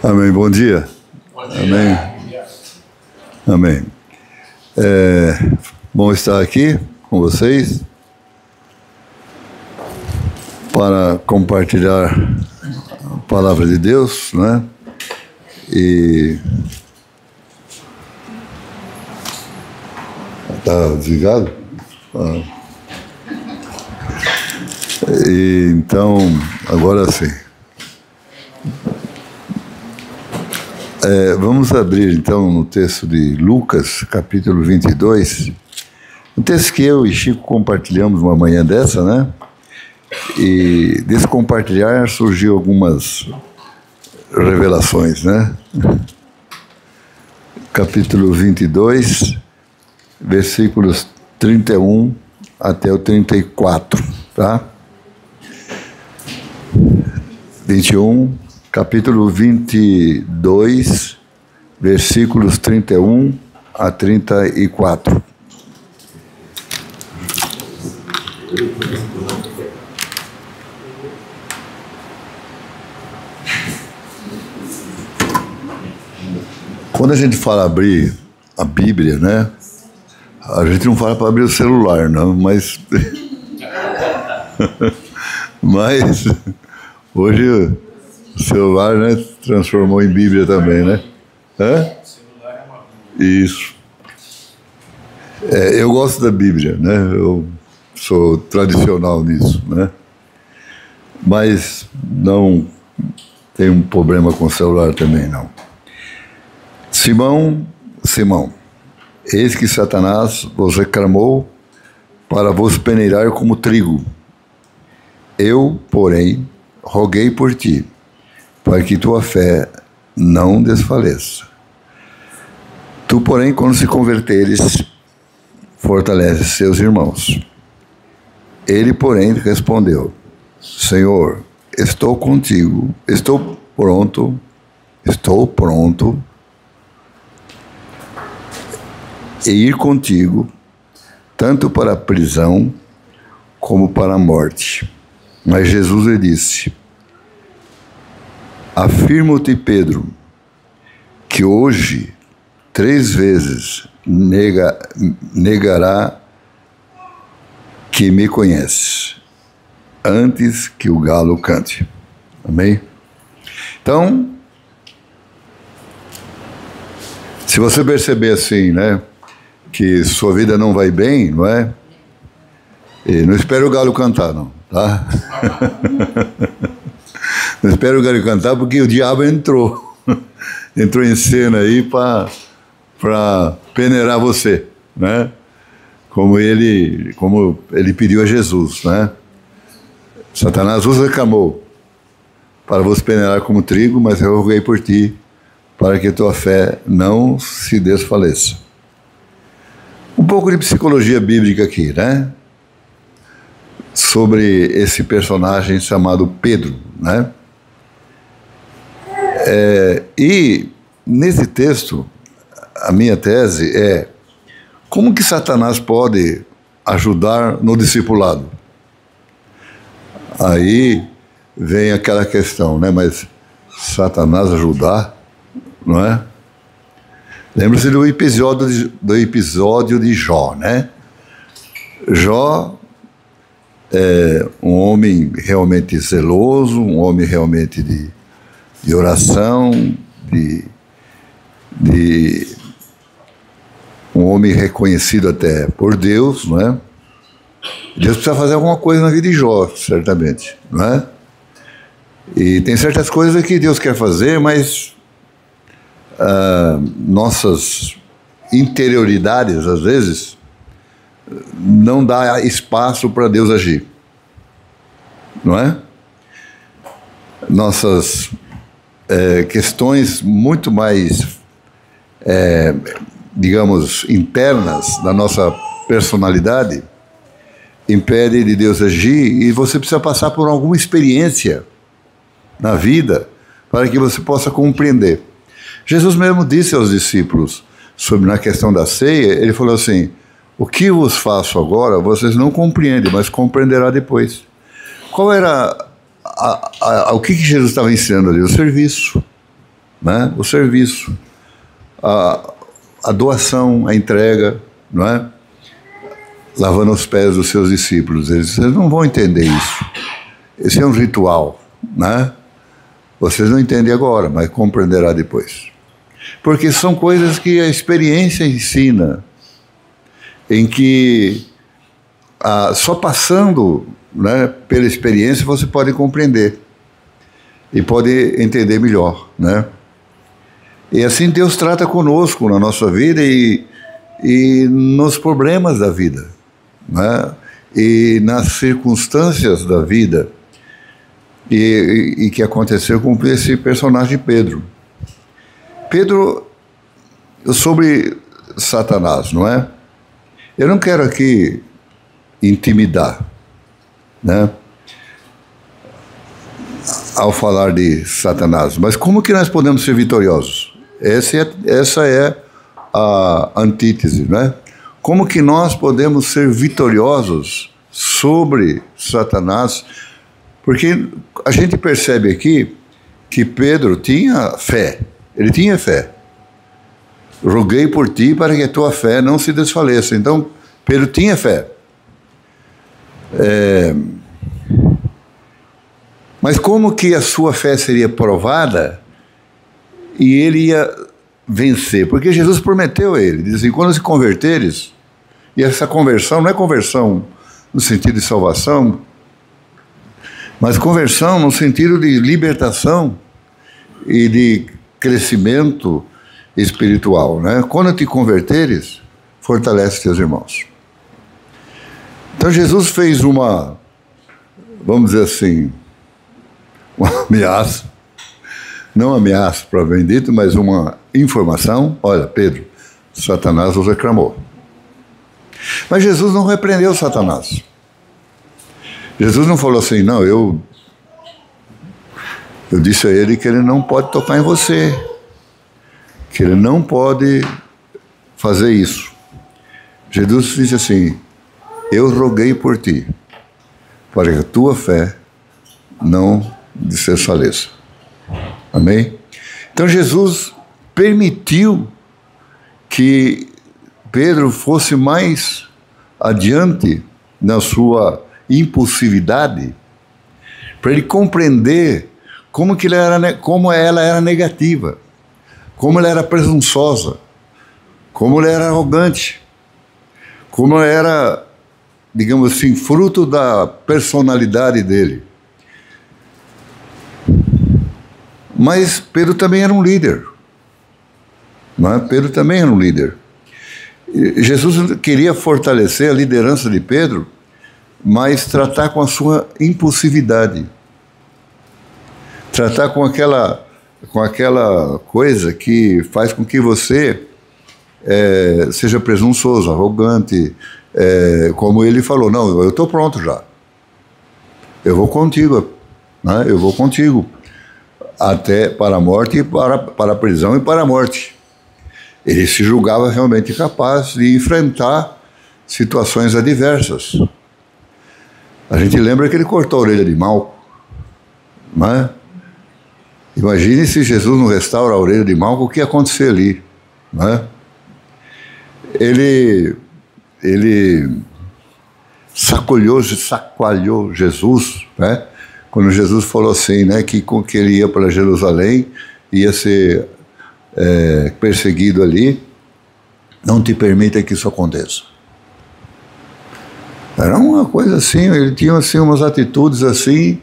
Amém. Bom dia. Amém. Amém. Bom estar aqui com vocês para compartilhar a palavra de Deus, né? E tá desligado? E então, agora sim. Vamos abrir então no texto de Lucas, capítulo 22, um texto que eu e Chico compartilhamos uma manhã dessa, né? E desse compartilhar surgiu algumas revelações, né? Capítulo 22, versículos 31 até o 34, tá? 21, capítulo 22, versículos 31 a 34. Quando a gente fala abrir a Bíblia, né? A gente não fala para abrir o celular, não, mas hoje o celular, né, transformou em Bíblia também, né? Isso. Eu gosto da Bíblia, né? Eu sou tradicional nisso, né? Mas não tenho um problema com o celular também, não. Simão, eis que Satanás vos reclamou para vos peneirar como trigo. Eu, porém, roguei por ti, para que tua fé não desfaleça. Tu, porém, quando se converteres, fortalece seus irmãos. Ele, porém, respondeu: Senhor, estou contigo, estou pronto e ir contigo, tanto para a prisão como para a morte. Mas Jesus lhe disse: Afirmo-te, Pedro, que hoje 3 vezes negará que me conheces, antes que o galo cante. Amém? Então, se você perceber assim, né, que sua vida não vai bem, não é? E não espere o galo cantar, não, tá? Não espere o galo cantar, porque o diabo entrou em cena aí para peneirar você, né? Como ele pediu a Jesus, né? Satanás vos reclamou para vos peneirar como trigo, mas eu roguei por ti, para que tua fé não se desfaleça. Um pouco de psicologia bíblica aqui, né? Sobre esse personagem chamado Pedro, né? E nesse texto, a minha tese é: como que Satanás pode ajudar no discipulado? Aí vem aquela questão, né? Mas Satanás ajudar, não é? Lembra-se do episódio de Jó, né? Jó é um homem realmente zeloso, um homem realmente de oração, um homem reconhecido até por Deus, não é? Deus precisa fazer alguma coisa na vida de Jó, certamente, não é? E tem certas coisas que Deus quer fazer, mas nossas interioridades, às vezes, não dá espaço para Deus agir. Não é? Nossas questões muito mais, digamos, internas da nossa personalidade impede de Deus agir, e você precisa passar por alguma experiência na vida para que você possa compreender. Jesus mesmo disse aos discípulos sobre na questão da ceia, ele falou assim: o que vos faço agora vocês não compreendem, mas compreenderá depois. Qual era o que Jesus estava ensinando ali? O serviço, né? O serviço, a doação, a entrega, não é? Lavando os pés dos seus discípulos. Vocês não vão entender isso. Esse é um ritual, né? Vocês não entendem agora, mas compreenderá depois. Porque são coisas que a experiência ensina, em que só passando, né, pela experiência você pode compreender e pode entender melhor, né? E assim Deus trata conosco na nossa vida e nos problemas da vida, né? E nas circunstâncias da vida, e que aconteceu com esse personagem Pedro. Pedro, sobre Satanás, não é? Eu não quero aqui intimidar, né, ao falar de Satanás, mas como que nós podemos ser vitoriosos? Essa é a antítese, né? Como que nós podemos ser vitoriosos sobre Satanás? Porque a gente percebe aqui que Pedro tinha fé, ele tinha fé. Roguei por ti para que a tua fé não se desfaleça. Então, Pedro tinha fé. Mas como que a sua fé seria provada e ele ia vencer? Porque Jesus prometeu a ele, diz assim: quando se converteres, e essa conversão não é conversão no sentido de salvação, mas conversão no sentido de libertação e de crescimento espiritual, né? Quando te converteres, fortalece teus irmãos. Então Jesus fez uma, vamos dizer assim, uma ameaça, não ameaça para bem dito, mas uma informação: olha, Pedro, Satanás os reclamou. Mas Jesus não repreendeu Satanás. Jesus não falou assim: não, eu disse a ele que ele não pode tocar em você, que ele não pode fazer isso. Jesus disse assim: eu roguei por ti, para que a tua fé não desfaleça. Amém? Então Jesus permitiu que Pedro fosse mais adiante na sua impulsividade, para ele compreender como ela era negativa, como ela era presunçosa, como ela era arrogante, como ela era, digamos assim, fruto da personalidade dele. Mas Pedro também era um líder, não é? Pedro também era um líder. Jesus queria fortalecer a liderança de Pedro, mas tratar com a sua impulsividade, tratar com aquela coisa que faz com que você seja presunçoso, arrogante, como ele falou: não, eu estou pronto já, eu vou contigo, né? Eu vou contigo até para a morte, para a prisão e para a morte. Ele se julgava realmente capaz de enfrentar situações adversas. A gente lembra que ele cortou a orelha de Malco, não é? Imagine se Jesus não restaura a orelha de Malco, o que ia acontecer ali, não é? Ele sacoalhou Jesus, né? Quando Jesus falou assim, né, que ele ia para Jerusalém, ia ser perseguido ali, não te permita que isso aconteça. Era uma coisa assim, ele tinha assim umas atitudes assim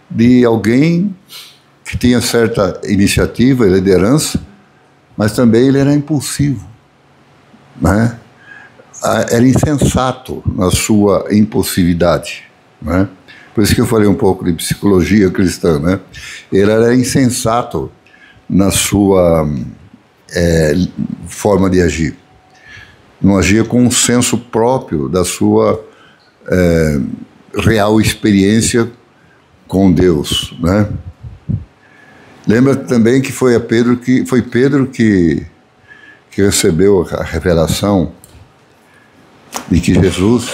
de alguém que tinha certa iniciativa e liderança, mas também ele era impulsivo, né? Era insensato na sua impulsividade, né? Por isso que eu falei um pouco de psicologia cristã, né? Ele era insensato na sua forma de agir. Não agia com um senso próprio da sua real experiência com Deus, né? Lembra também que foi Pedro que recebeu a revelação de que Jesus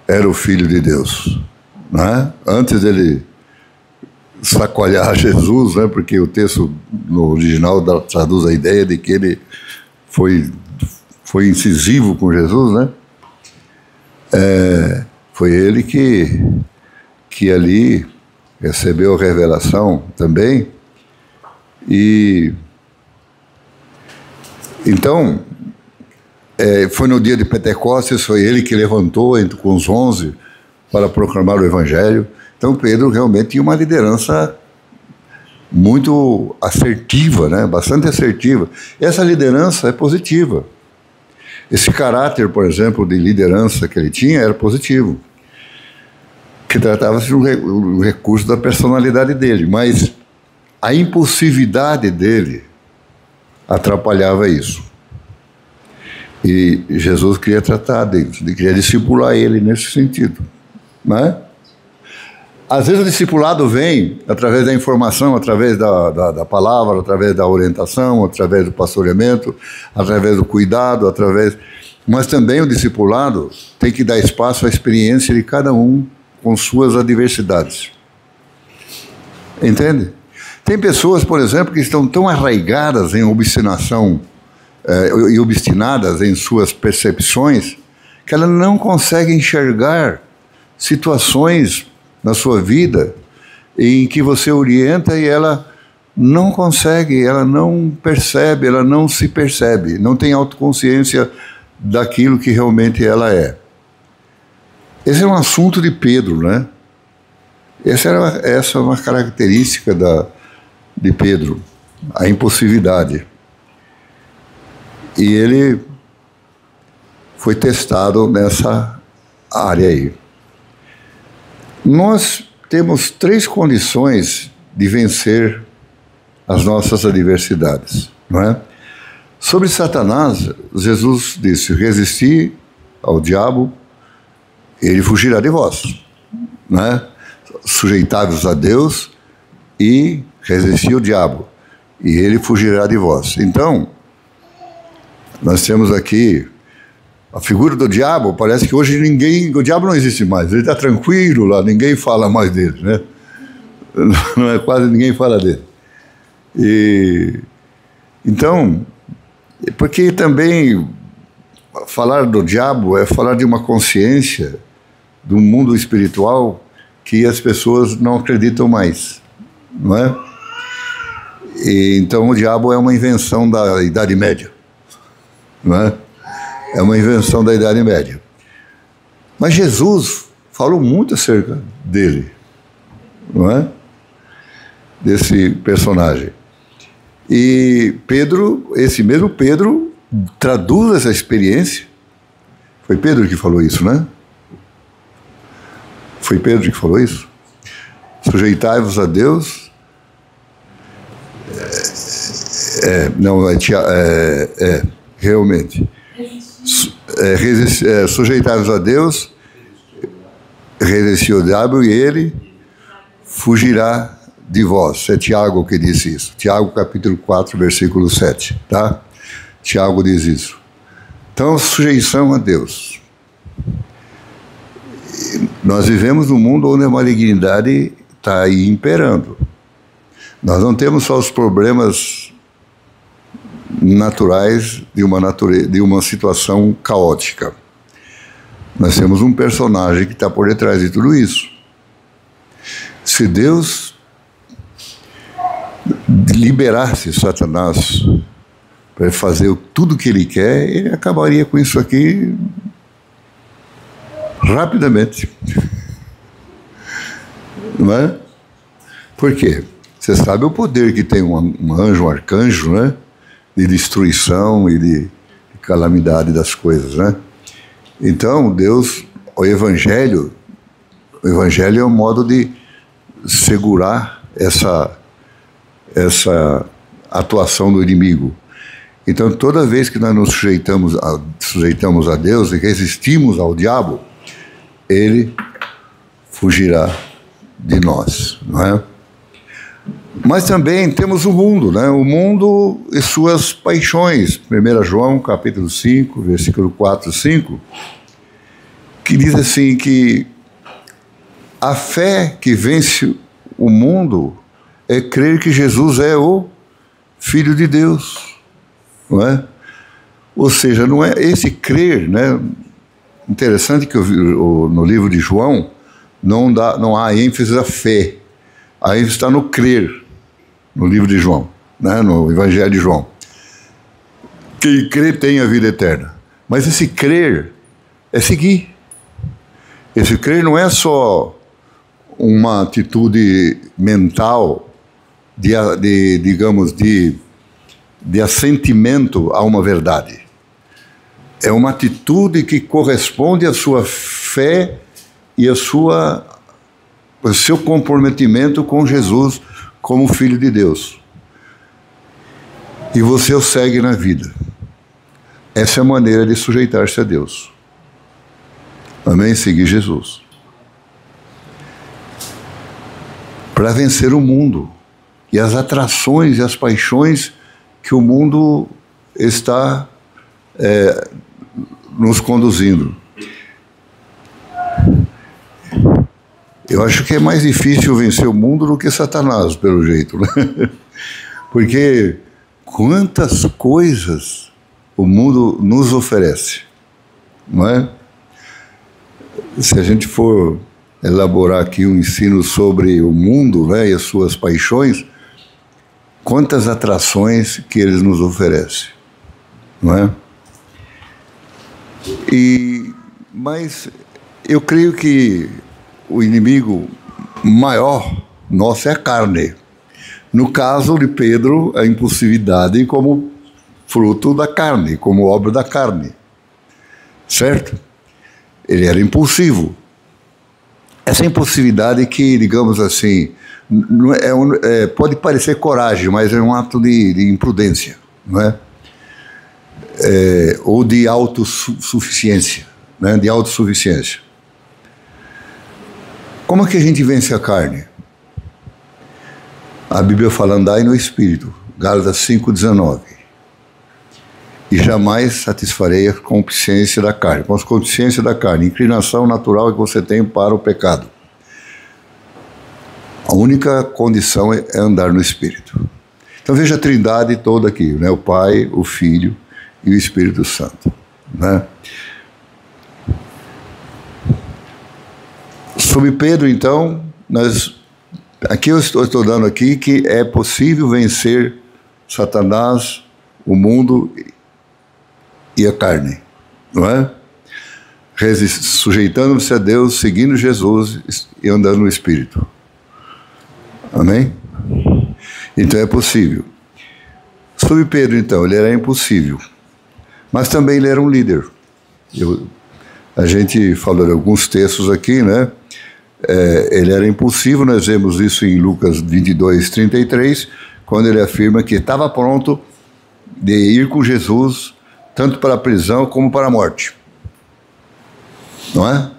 era o Filho de Deus, né? Antes dele sacoalhar Jesus, né? Porque o texto no original traduz a ideia de que ele foi incisivo com Jesus, né? Foi ele que ali recebeu a revelação também. E então foi no dia de Pentecostes, foi ele que levantou com os 11 para proclamar o Evangelho. Então Pedro realmente tinha uma liderança muito assertiva, né? Bastante assertiva. Essa liderança é positiva. Esse caráter, por exemplo, de liderança que ele tinha era positivo, que tratava-se de um recurso da personalidade dele, mas a impulsividade dele atrapalhava isso. E Jesus queria tratar dele, queria discipular ele nesse sentido, né? Às vezes o discipulado vem através da informação, através da palavra, através da orientação, através do pastoreamento, através do cuidado, mas também o discipulado tem que dar espaço à experiência de cada um com suas adversidades. Entende? Tem pessoas, por exemplo, que estão tão arraigadas em obstinação e obstinadas em suas percepções que ela não consegue enxergar situações na sua vida em que você orienta e ela não consegue, ela não percebe, ela não se percebe, não tem autoconsciência daquilo que realmente ela é. Esse é um assunto de Pedro, né? Essa é uma característica de Pedro, a impulsividade. E ele foi testado nessa área aí. Nós temos 3 condições de vencer as nossas adversidades, não é? Sobre Satanás, Jesus disse: resisti ao diabo, ele fugirá de vós, não é? Sujeitai-vos a Deus e resisti ao diabo, e ele fugirá de vós. Então, nós temos aqui a figura do diabo. Parece que hoje o diabo não existe mais, ele está tranquilo lá, ninguém fala mais dele, né? Não é, quase ninguém fala dele. Então, porque também falar do diabo é falar de uma consciência do mundo espiritual que as pessoas não acreditam mais, não é? Então o diabo é uma invenção da Idade Média, não é? É uma invenção da Idade Média. Mas Jesus falou muito acerca dele, não é? Desse personagem. E Pedro, esse mesmo Pedro, traduz essa experiência. Foi Pedro que falou isso, né? Foi Pedro que falou isso? Sujeitai-vos a Deus. Realmente. Sujeitai-vos a Deus, resistir ao diabo e ele fugirá de vós. É Tiago que disse isso. Tiago capítulo 4, versículo 7, tá? Tiago diz isso. Então, sujeição a Deus. Nós vivemos num mundo onde a malignidade está aí imperando. Nós não temos só os problemas naturais de uma situação caótica. Nós temos um personagem que está por detrás de tudo isso. Se Deus liberasse Satanás para fazer tudo o que ele quer, ele acabaria com isso aqui rapidamente. Não é? Por quê? Você sabe o poder que tem um anjo, um arcanjo, né? De destruição e de calamidade das coisas, né? Então, Deus, o Evangelho é um modo de segurar essa atuação do inimigo. Então, toda vez que nós nos sujeitamos a Deus e resistimos ao diabo, ele fugirá de nós, não é? Mas também temos o mundo, né? O mundo e suas paixões. 1 João, capítulo 5, versículo 4 e 5, que diz assim que a fé que vence o mundo é crer que Jesus é o Filho de Deus, não é? Ou seja, não é esse crer, né? Interessante que no livro de João não há ênfase à fé, a ênfase está no crer, no livro de João, né? No Evangelho de João. Quem crê tem a vida eterna. Mas esse crer é seguir. Esse crer não é só uma atitude mental digamos, de assentimento a uma verdade. É uma atitude que corresponde à sua fé e ao seu comprometimento com Jesus como Filho de Deus. E você o segue na vida. Essa é a maneira de sujeitar-se a Deus. Amém? Seguir Jesus. Para vencer o mundo e as atrações e as paixões que o mundo está nos conduzindo. Eu acho que é mais difícil vencer o mundo do que Satanás, pelo jeito, né? Porque quantas coisas o mundo nos oferece, não é? Se a gente for elaborar aqui um ensino sobre o mundo, né, e as suas paixões, quantas atrações que eles nos oferecem, não é? Mas eu creio que o inimigo maior nosso é a carne. No caso de Pedro, a impulsividade como fruto da carne, como obra da carne. Certo? Ele era impulsivo. Essa impulsividade que, digamos assim, pode parecer coragem, mas é um ato de imprudência, não é? Ou de autossuficiência, né? De autossuficiência. Como é que a gente vence a carne? A Bíblia fala: andai no Espírito, Gálatas 5,19. E jamais satisfarei a concupiscência da carne. Com a concupiscência da carne, inclinação natural que você tem para o pecado. A única condição é andar no Espírito. Então veja a trindade toda aqui, né? O Pai, o Filho e o Espírito Santo, né? Sobre Pedro, então, aqui eu estou dando aqui que é possível vencer Satanás, o mundo e a carne, não é? Sujeitando-se a Deus, seguindo Jesus e andando no Espírito. Amém? Então é possível. Sobre Pedro, então, ele era impossível, mas também ele era um líder. A gente falou de alguns textos aqui, né? Ele era impulsivo, nós vemos isso em Lucas 22:33, quando ele afirma que estava pronto de ir com Jesus, tanto para a prisão como para a morte. Não é?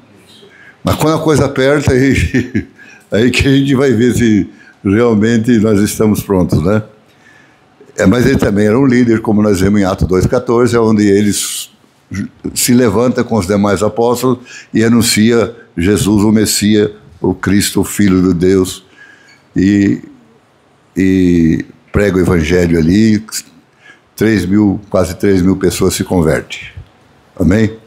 Mas quando a coisa aperta, aí que a gente vai ver se realmente nós estamos prontos, né? Mas ele também era um líder, como nós vemos em Atos 2,14, onde ele se levanta com os demais apóstolos e anuncia Jesus, o Messias, o Cristo, o Filho de Deus, e prega o Evangelho ali. Quase 3 mil pessoas se convertem. Amém?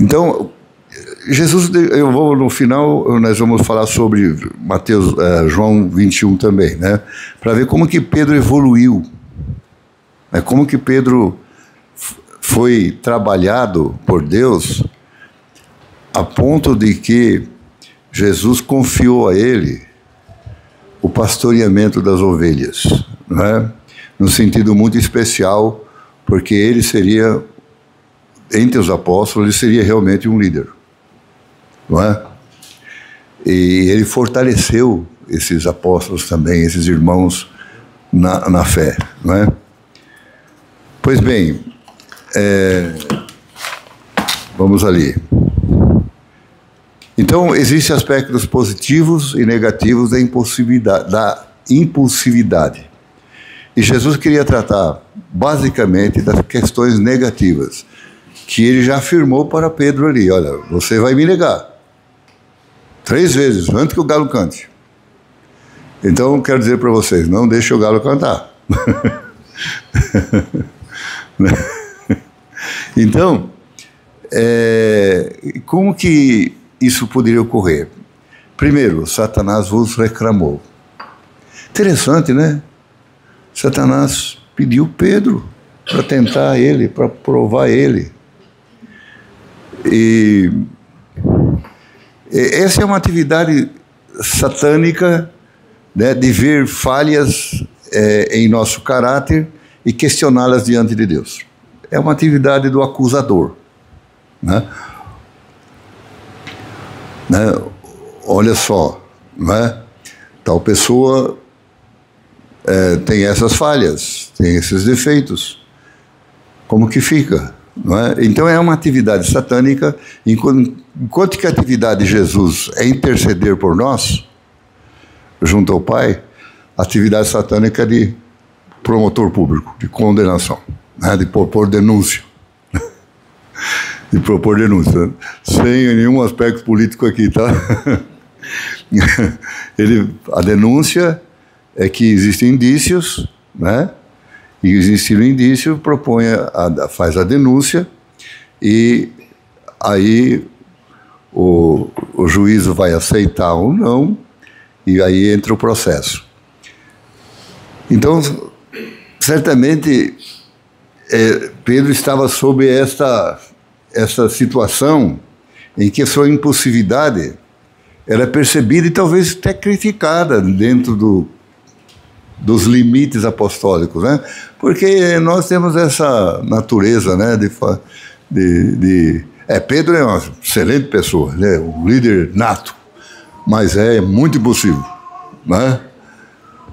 Então, Jesus, no final, nós vamos falar sobre João 21 também, né? Para ver como que Pedro evoluiu, né? Como que Pedro foi trabalhado por Deus a ponto de que Jesus confiou a ele o pastoreamento das ovelhas, não é? Num sentido muito especial, porque ele seria, entre os apóstolos, ele seria realmente um líder, não é? E ele fortaleceu esses apóstolos também, esses irmãos na fé, não é? Pois bem, vamos ali. Então, existem aspectos positivos e negativos da impulsividade. E Jesus queria tratar, basicamente, das questões negativas, que ele já afirmou para Pedro ali: olha, você vai me negar 3 vezes, antes que o galo cante. Então, quero dizer para vocês, não deixe o galo cantar. Então, como que isso poderia ocorrer? Primeiro, Satanás vos reclamou. Interessante, né? Satanás pediu Pedro para tentar ele, para provar ele. E essa é uma atividade satânica, né, de ver falhas em nosso caráter e questioná-las diante de Deus. É uma atividade do acusador, né? Olha só, né? Tal pessoa tem essas falhas, tem esses defeitos. Como que fica? Não é? Então é uma atividade satânica, enquanto que a atividade de Jesus é interceder por nós, junto ao Pai, a atividade satânica é de promotor público, de condenação, né? De propor denúncia. De propor denúncia, sem nenhum aspecto político aqui, tá? A denúncia é que existem indícios, né? E existindo indício, faz a denúncia, e aí o juízo vai aceitar ou não, e aí entra o processo. Então, certamente, Pedro estava sob essa situação em que a sua impulsividade era percebida e talvez até criticada dentro dos limites apostólicos, né? Porque nós temos essa natureza, né, Pedro é uma excelente pessoa, né, um líder nato, mas é muito impossível, né?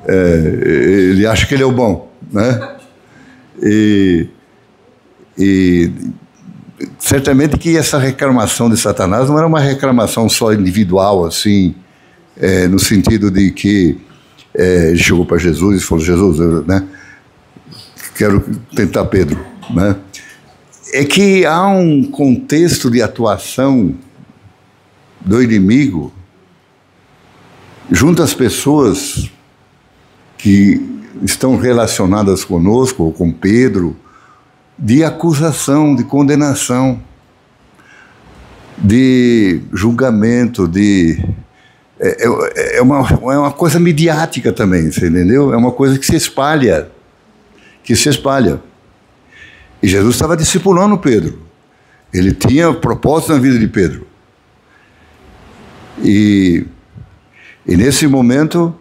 Ele acha que ele é o bom, né? E certamente que essa reclamação de Satanás não era uma reclamação só individual, assim, no sentido de que ele chegou para Jesus e falou: Jesus, né, quero tentar Pedro, né? É que há um contexto de atuação do inimigo junto às pessoas que estão relacionadas conosco, ou com Pedro, de acusação, de condenação, de julgamento, é uma coisa midiática também, você entendeu? É uma coisa que se espalha, E Jesus estava discipulando Pedro. Ele tinha propósito na vida de Pedro. E nesse momento,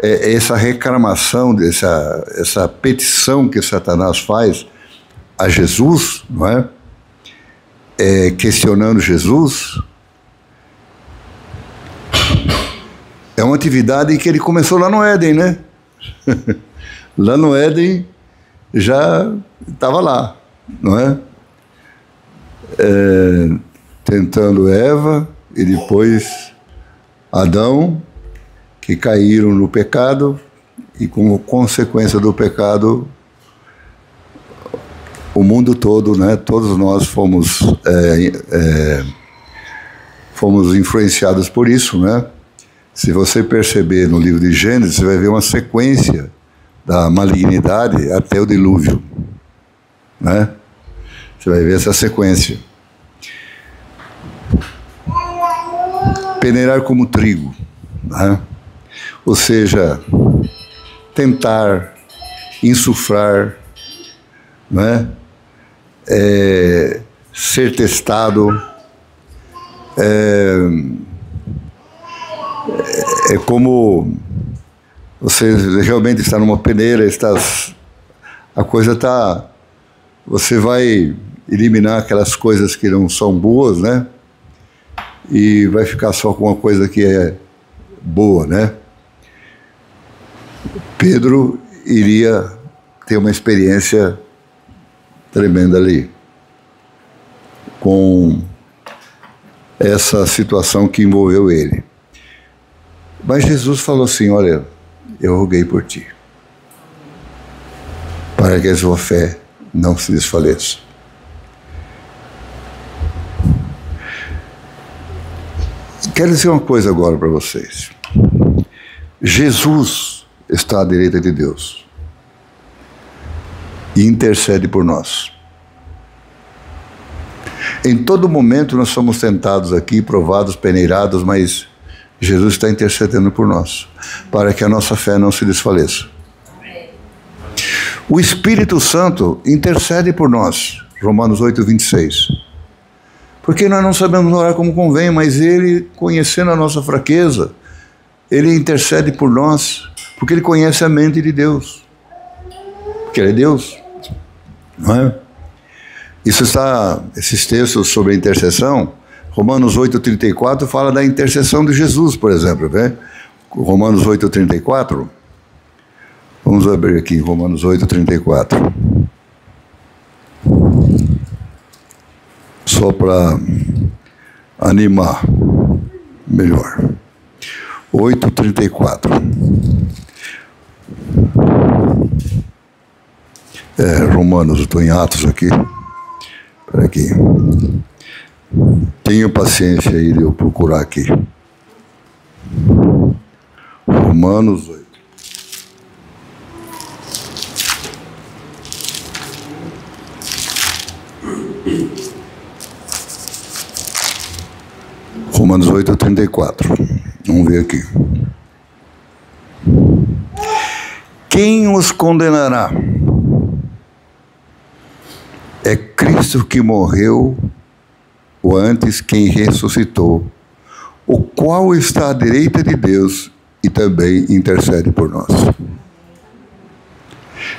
essa reclamação, essa petição que Satanás faz a Jesus, não é? Questionando Jesus, é uma atividade que ele começou lá no Éden, né? Lá no Éden já estava lá, não é? Tentando Eva e depois Adão, que caíram no pecado, e como consequência do pecado, o mundo todo, né? Todos nós fomos influenciados por isso, né? Se você perceber no livro de Gênesis, você vai ver uma sequência da malignidade até o dilúvio, né? Você vai ver essa sequência. Peneirar como trigo, né? Ou seja, tentar, insuflar, né? Ser testado, É como você realmente está numa peneira, a coisa está... Você vai eliminar aquelas coisas que não são boas, né? E vai ficar só com uma coisa que é boa, né? Pedro iria ter uma experiência tremenda ali, com essa situação que envolveu ele. Mas Jesus falou assim: olha, eu roguei por ti, para que a sua fé não se desfaleça. Quero dizer uma coisa agora para vocês. Jesus está à direita de Deus e intercede por nós. Em todo momento nós somos tentados aqui, provados, peneirados, mas Jesus está intercedendo por nós, para que a nossa fé não se desfaleça. O Espírito Santo intercede por nós, Romanos 8, 26. Porque nós não sabemos orar como convém, mas Ele, conhecendo a nossa fraqueza, Ele intercede por nós, porque Ele conhece a mente de Deus. Porque Ele é Deus, não é? Esses textos sobre a intercessão, Romanos 8,34 fala da intercessão de Jesus, por exemplo, né? Romanos 8,34. Vamos abrir aqui, Romanos 8,34. Só para animar melhor. 8,34. Romanos, estou em Atos aqui. Espera aqui. Tenha paciência aí de eu procurar aqui. Romanos 8. Romanos 8, 34. Vamos ver aqui. Quem os condenará? É Cristo que morreu, ou antes quem ressuscitou, o qual está à direita de Deus e também intercede por nós.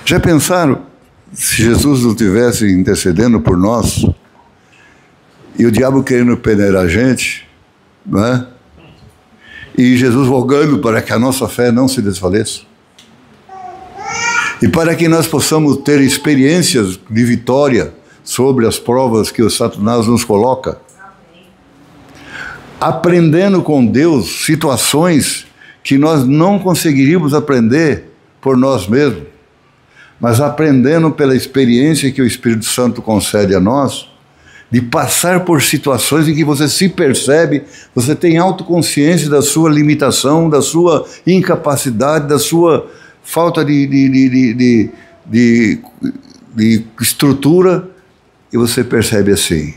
Já pensaram se Jesus não estivesse intercedendo por nós e o diabo querendo peneirar a gente, não é? E Jesus rogando para que a nossa fé não se desfaleça e para que nós possamos ter experiências de vitória sobre as provas que o Satanás nos coloca, aprendendo com Deus situações que nós não conseguiríamos aprender por nós mesmos, mas aprendendo pela experiência que o Espírito Santo concede a nós, de passar por situações em que você se percebe, você tem autoconsciência da sua limitação, da sua incapacidade, da sua falta de estrutura, e você percebe assim: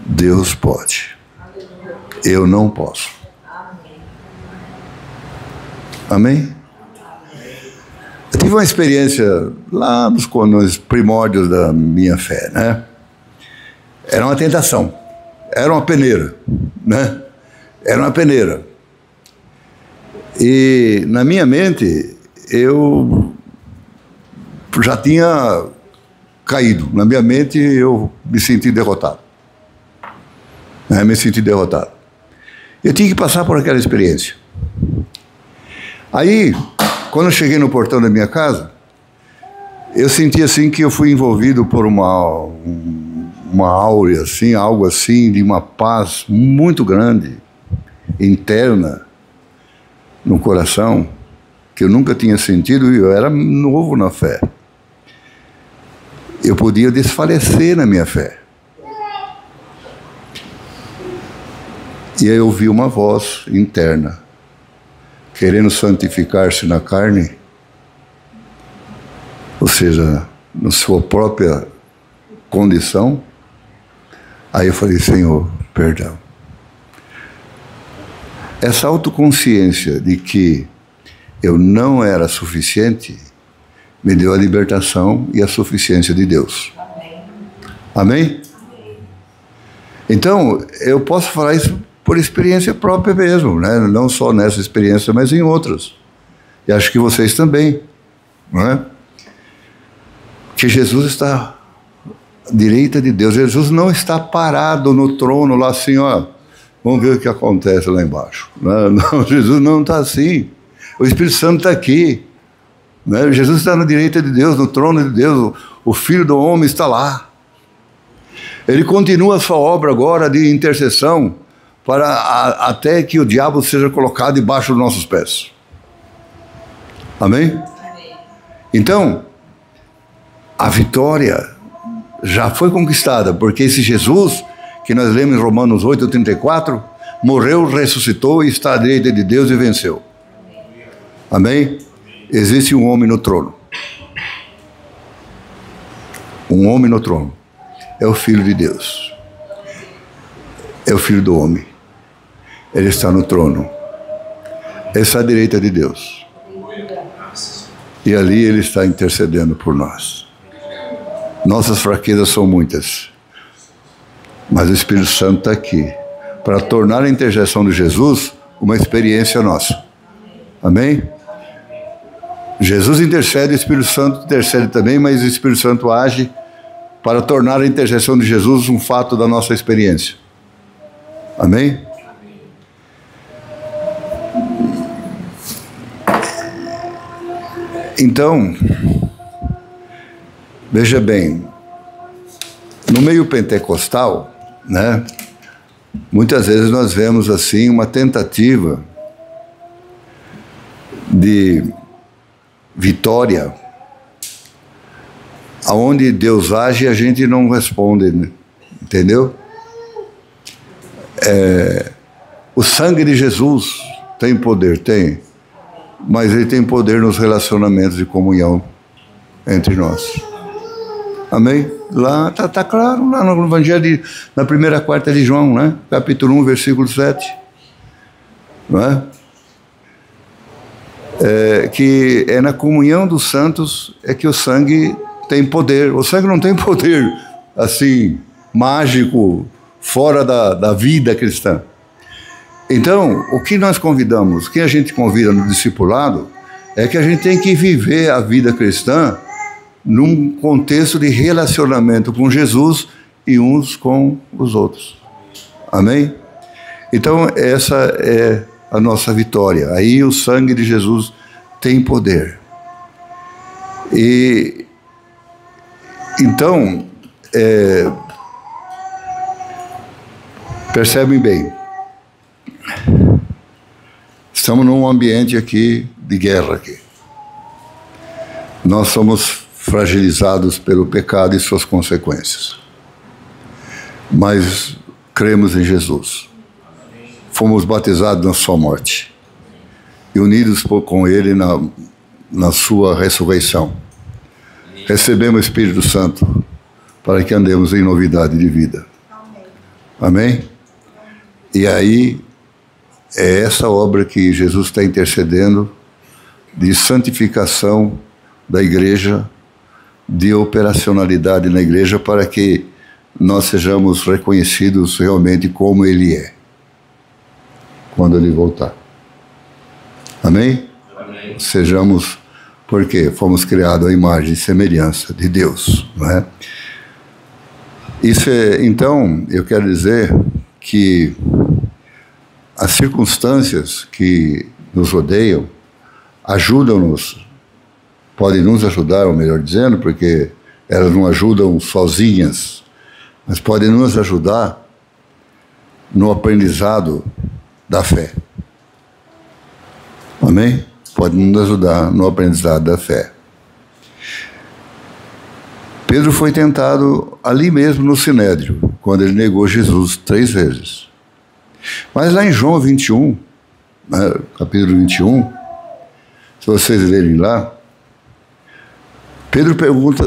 Deus pode, eu não posso. Amém? Eu tive uma experiência lá nos primórdios da minha fé, né? Era uma tentação, era uma peneira, né? Era uma peneira. E na minha mente, eu já tinha caído. Na minha mente, eu me senti derrotado. Me senti derrotado. Eu tinha que passar por aquela experiência. Aí, quando eu cheguei no portão da minha casa, eu senti assim que eu fui envolvido por uma áurea, assim, algo assim, de uma paz muito grande, interna, no coração, que eu nunca tinha sentido, e eu era novo na fé. Eu podia desfalecer na minha fé. E aí eu ouvi uma voz interna, querendo santificar-se na carne, ou seja, na sua própria condição. Aí eu falei: Senhor, perdão. Essa autoconsciência de que eu não era suficiente me deu a libertação e a suficiência de Deus. Amém? Amém? Então, eu posso falar isso por experiência própria mesmo, né? Não só nessa experiência, mas em outras. E acho que vocês também, não é? Que Jesus está à direita de Deus. Jesus não está parado no trono lá assim, ó, vamos ver o que acontece lá embaixo. Não, Jesus não está assim. O Espírito Santo está aqui. Né? Jesus está na direita de Deus, no trono de Deus. O Filho do Homem está lá. Ele continua a sua obra agora de intercessão até que o diabo seja colocado debaixo dos nossos pés. Amém? Então, a vitória já foi conquistada, porque esse Jesus, que nós lemos em Romanos 8:34, morreu, ressuscitou e está à direita de Deus e venceu. Amém? Existe um homem no trono. Um homem no trono. É o Filho de Deus. É o Filho do homem. Ele está no trono. Ele está à direita de Deus. E ali ele está intercedendo por nós. Nossas fraquezas são muitas. Mas o Espírito Santo está aqui para tornar a intercessão de Jesus uma experiência nossa. Amém? Jesus intercede, o Espírito Santo intercede também, mas o Espírito Santo age para tornar a intercessão de Jesus um fato da nossa experiência. Amém? Então, veja bem, no meio pentecostal, né, muitas vezes nós vemos assim uma tentativa de vitória, aonde Deus age e a gente não responde, né? Entendeu? O sangue de Jesus tem poder, tem, mas ele tem poder nos relacionamentos de comunhão entre nós. Amém? Lá está claro, lá no Evangelho, na primeira carta de João, né? Capítulo 1, versículo 7. Não é? Que é na comunhão dos santos é que o sangue tem poder. O sangue não tem poder assim, mágico, fora da vida cristã. Então, o que nós convidamos, o que a gente convida no discipulado, é que a gente tem que viver a vida cristã num contexto de relacionamento com Jesus e uns com os outros. Amém? Então, essa é a nossa vitória. Aí o sangue de Jesus tem poder. E então, percebem bem, estamos num ambiente aqui de guerra aqui. Nós somos fragilizados pelo pecado e suas consequências. Mas cremos em Jesus. Fomos batizados na sua morte e unidos com Ele na sua ressurreição. Recebemos o Espírito Santo para que andemos em novidade de vida. Amém? E aí é essa obra que Jesus está intercedendo de santificação da igreja, de operacionalidade na igreja, para que nós sejamos reconhecidos realmente como Ele é, quando Ele voltar. Amém? Amém. Sejamos, porque fomos criados à imagem e semelhança de Deus, não é? Então, eu quero dizer que as circunstâncias que nos rodeiam ajudam-nos, podem nos ajudar, ou melhor dizendo, porque elas não ajudam sozinhas, mas podem nos ajudar no aprendizado da fé. Amém? Podem nos ajudar no aprendizado da fé. Pedro foi tentado ali mesmo no Sinédrio, quando ele negou Jesus 3 vezes. Mas lá em João 21, né, capítulo 21, se vocês lerem lá,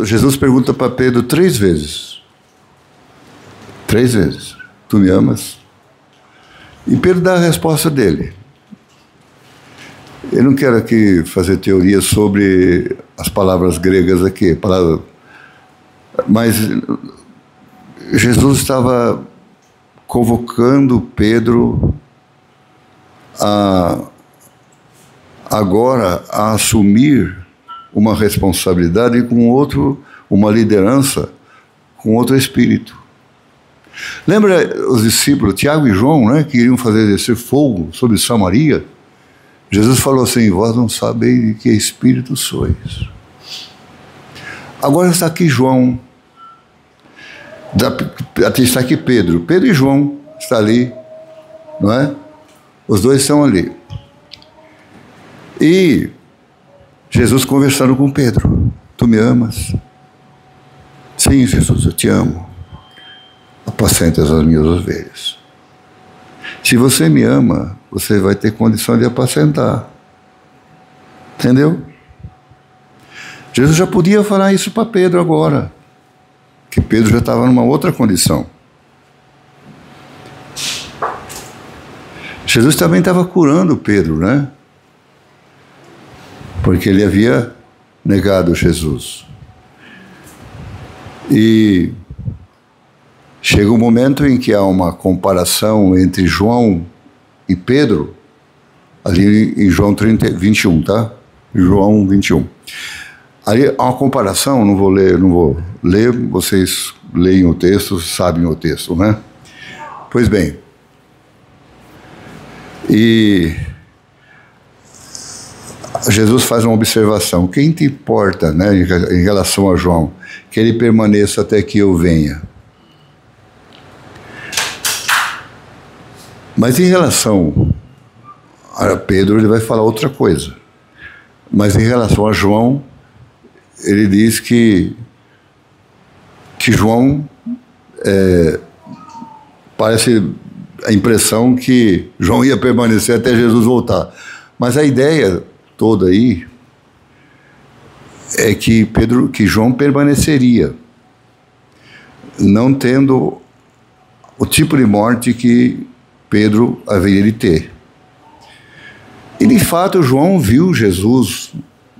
Jesus pergunta para Pedro 3 vezes. 3 vezes. Tu me amas? E Pedro dá a resposta dele. Eu não quero aqui fazer teoria sobre as palavras gregas aqui, mas Jesus estava convocando Pedro agora a assumir uma responsabilidade com outro, uma liderança com outro espírito. Lembra os discípulos, Tiago e João, né, que iriam fazer descer fogo sobre Samaria? Jesus falou assim: vós não sabeis de que espírito sois. Agora está aqui João, está aqui Pedro e João está ali, não é? Os dois estão ali. E Jesus conversando com Pedro: tu me amas? Sim, Jesus, eu te amo. Apacentas as minhas ovelhas. Se você me ama, você vai ter condição de apacentar. Entendeu? Jesus já podia falar isso para Pedro agora, que Pedro já estava numa outra condição. Jesus também estava curando Pedro, né? Porque ele havia negado Jesus. E chega um momento em que há uma comparação entre João e Pedro, ali em João 21, tá? João 21. Ali há uma comparação, não vou ler, vocês leem o texto, sabem o texto, né? Pois bem, e Jesus faz uma observação: quem te importa, né, em relação a João? Que ele permaneça até que eu venha. Mas em relação a Pedro, ele vai falar outra coisa. Mas em relação a João, ele diz que João parece a impressão que João ia permanecer até Jesus voltar. Mas a ideia toda aí é que João permaneceria, não tendo o tipo de morte que Pedro haveria de ter. E de fato João viu Jesus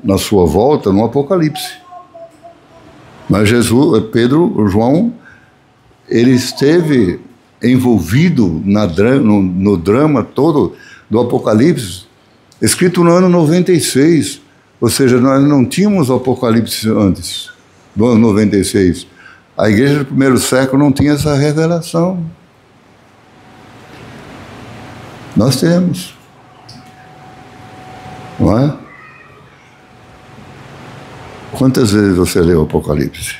na sua volta no Apocalipse. Mas João, ele esteve envolvido no drama todo do Apocalipse, escrito no ano 96, ou seja, nós não tínhamos o Apocalipse antes do ano 96. A igreja do primeiro século não tinha essa revelação. Nós temos. Não é? Quantas vezes você leu o Apocalipse?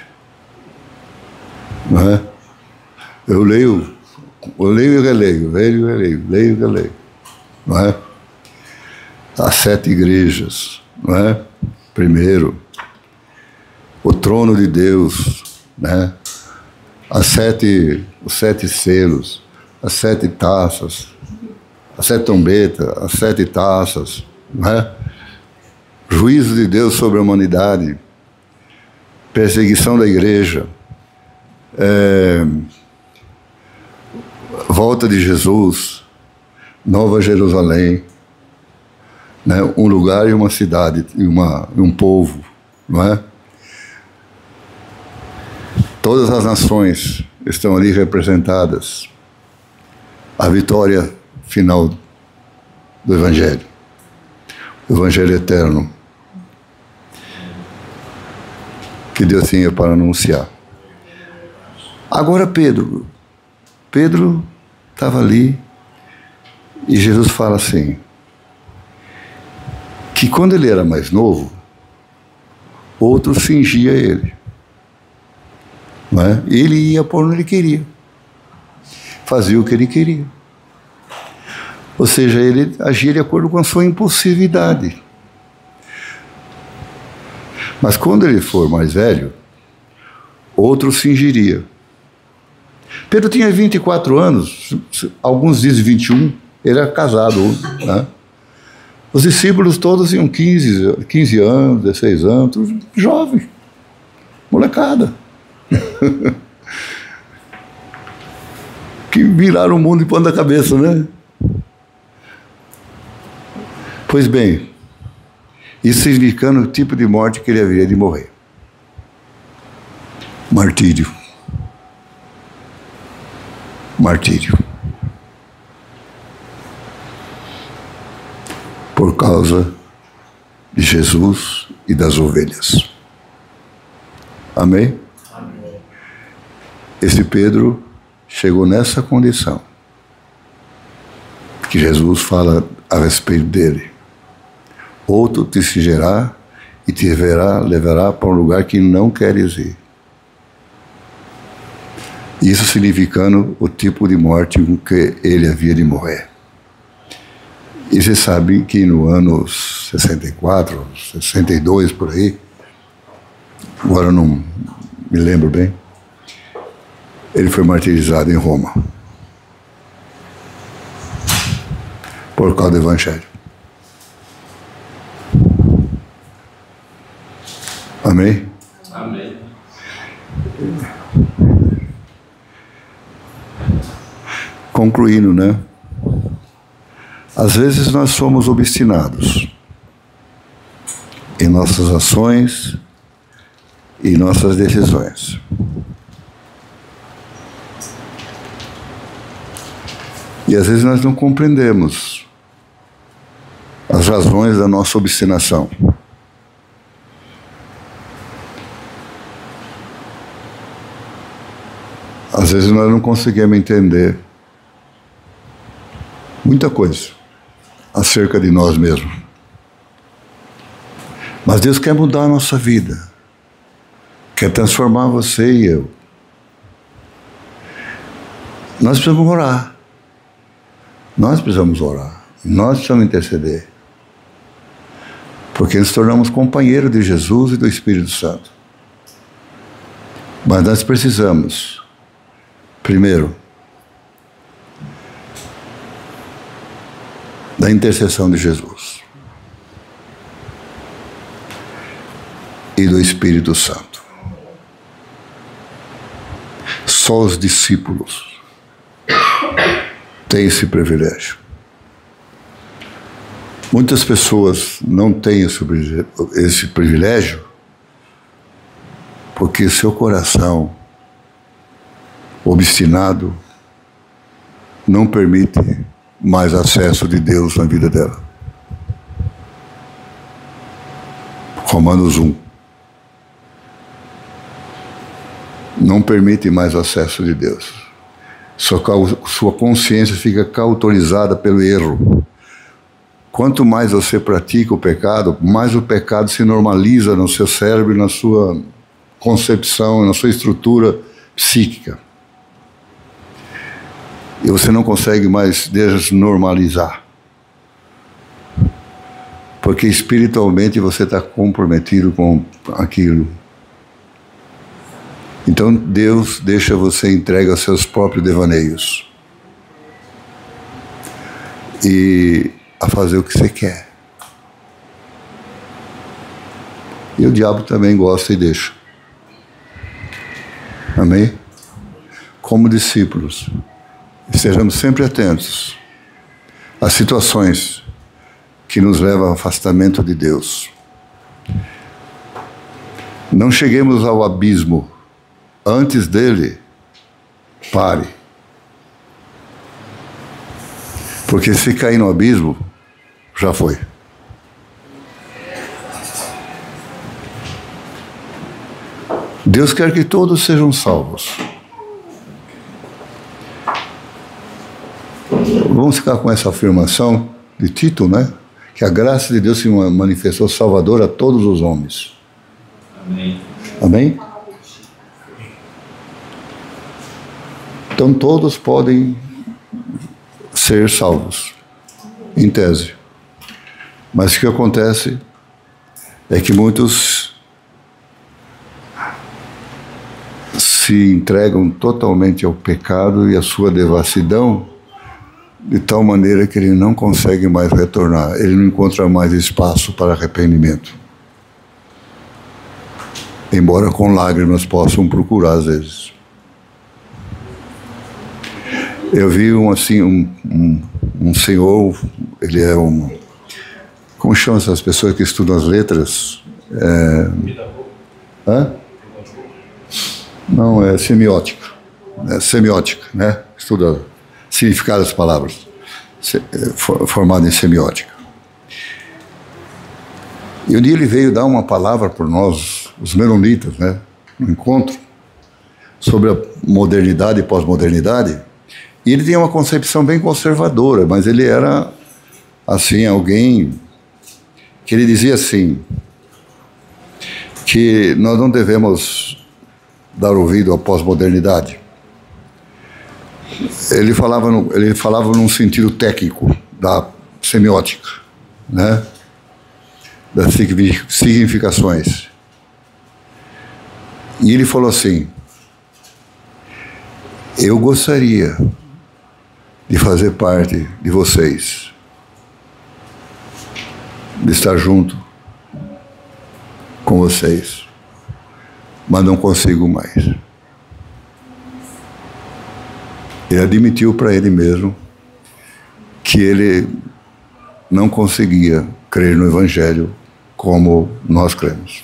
Não é? Eu leio e releio, leio e releio. Não é? As 7 igrejas, não é? Primeiro, o trono de Deus, né? Os 7 selos, as 7 taças, as 7 trombetas, as 7 taças, não é? Juízo de Deus sobre a humanidade, perseguição da igreja, volta de Jesus, Nova Jerusalém, né? Um lugar e uma cidade, e um povo, não é? Todas as nações estão ali representadas. A vitória final do Evangelho, o Evangelho eterno, que Deus tinha para anunciar. Agora Pedro estava ali e Jesus fala assim, que quando ele era mais novo, outro fingia ele. Não é? Ele ia por onde ele queria, fazia o que ele queria. Ou seja, ele agia de acordo com a sua impulsividade. Mas quando ele for mais velho, outro fingiria. Pedro tinha 24 anos, alguns dizem 21, ele era casado, né? Os discípulos todos tinham 15 anos, 16 anos, tudo jovem, molecada. Que viraram o mundo de ponta cabeça, né? Pois bem, isso significando o tipo de morte que ele haveria de morrer. Martírio. martírio. Por causa de Jesus e das ovelhas. Amém? Amém. Esse Pedro chegou nessa condição que Jesus fala a respeito dele. Outro te exigirá e te levará para um lugar que não queres ir. Isso significando o tipo de morte com que ele havia de morrer. E vocês sabem que no ano 64, 62, por aí, agora eu não me lembro bem, ele foi martirizado em Roma. Por causa do Evangelho. Amém? Amém. Concluindo, né? Às vezes nós somos obstinados em nossas ações e nossas decisões. E às vezes nós não compreendemos as razões da nossa obstinação. Às vezes nós não conseguimos entender muita coisa acerca de nós mesmos. Mas Deus quer mudar a nossa vida. Quer transformar você e eu. Nós precisamos orar. Nós precisamos orar. Nós precisamos interceder. Porque nos tornamos companheiros de Jesus e do Espírito Santo. Mas nós precisamos, primeiro, da intercessão de Jesus e do Espírito Santo. Só os discípulos têm esse privilégio. Muitas pessoas não têm esse privilégio porque seu coração obstinado não permite mais acesso de Deus na vida dela. Romanos 1. Não permite mais acesso de Deus. Sua consciência fica cauterizada pelo erro. Quanto mais você pratica o pecado, mais o pecado se normaliza no seu cérebro, na sua concepção, na sua estrutura psíquica. E você não consegue mais desnormalizar. Porque espiritualmente você está comprometido com aquilo. Então Deus deixa você entregue aos seus próprios devaneios. E a fazer o que você quer. E o diabo também gosta e deixa. Amém? Como discípulos, estejamos sempre atentos às situações que nos levam ao afastamento de Deus. Não cheguemos ao abismo. Antes dele, pare. Porque se cair no abismo, já foi. Deus quer que todos sejam salvos. Vamos ficar com essa afirmação de Tito, né? Que a graça de Deus se manifestou salvadora a todos os homens. Amém. Amém? Então todos podem ser salvos, em tese. Mas o que acontece é que muitos se entregam totalmente ao pecado e à sua devassidão, de tal maneira que ele não consegue mais retornar, ele não encontra mais espaço para arrependimento. Embora com lágrimas possam procurar às vezes. Eu vi um senhor, ele é como chamam essas pessoas que estudam as letras? Não, é semiótica. É semiótica, né? estuda significado das palavras, formado em semiótica. E um dia ele veio dar uma palavra para nós, os menonitas, né, no encontro, sobre a modernidade e pós-modernidade. E ele tinha uma concepção bem conservadora, mas ele era, assim, alguém que ele dizia assim, que nós não devemos dar ouvido à pós-modernidade. Ele falava num sentido técnico da semiótica, né? Das significações. E ele falou assim: eu gostaria de fazer parte de vocês, de estar junto com vocês, mas não consigo mais. Ele admitiu para ele mesmo que ele não conseguia crer no Evangelho como nós cremos.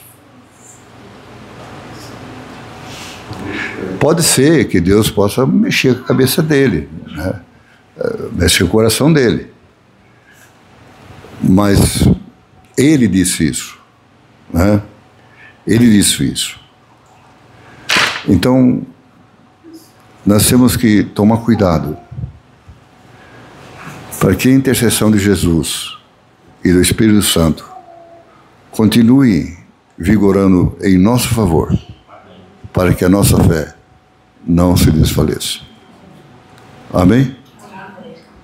Pode ser que Deus possa mexer com a cabeça dele, né? Mexer com o coração dele. Mas ele disse isso, né? Ele disse isso. Então, nós temos que tomar cuidado para que a intercessão de Jesus e do Espírito Santo continue vigorando em nosso favor, para que a nossa fé não se desfaleça. Amém?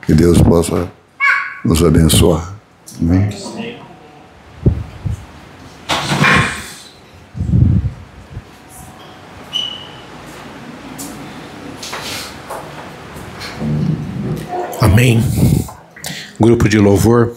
Que Deus possa nos abençoar. Amém? Amém. Grupo de louvor.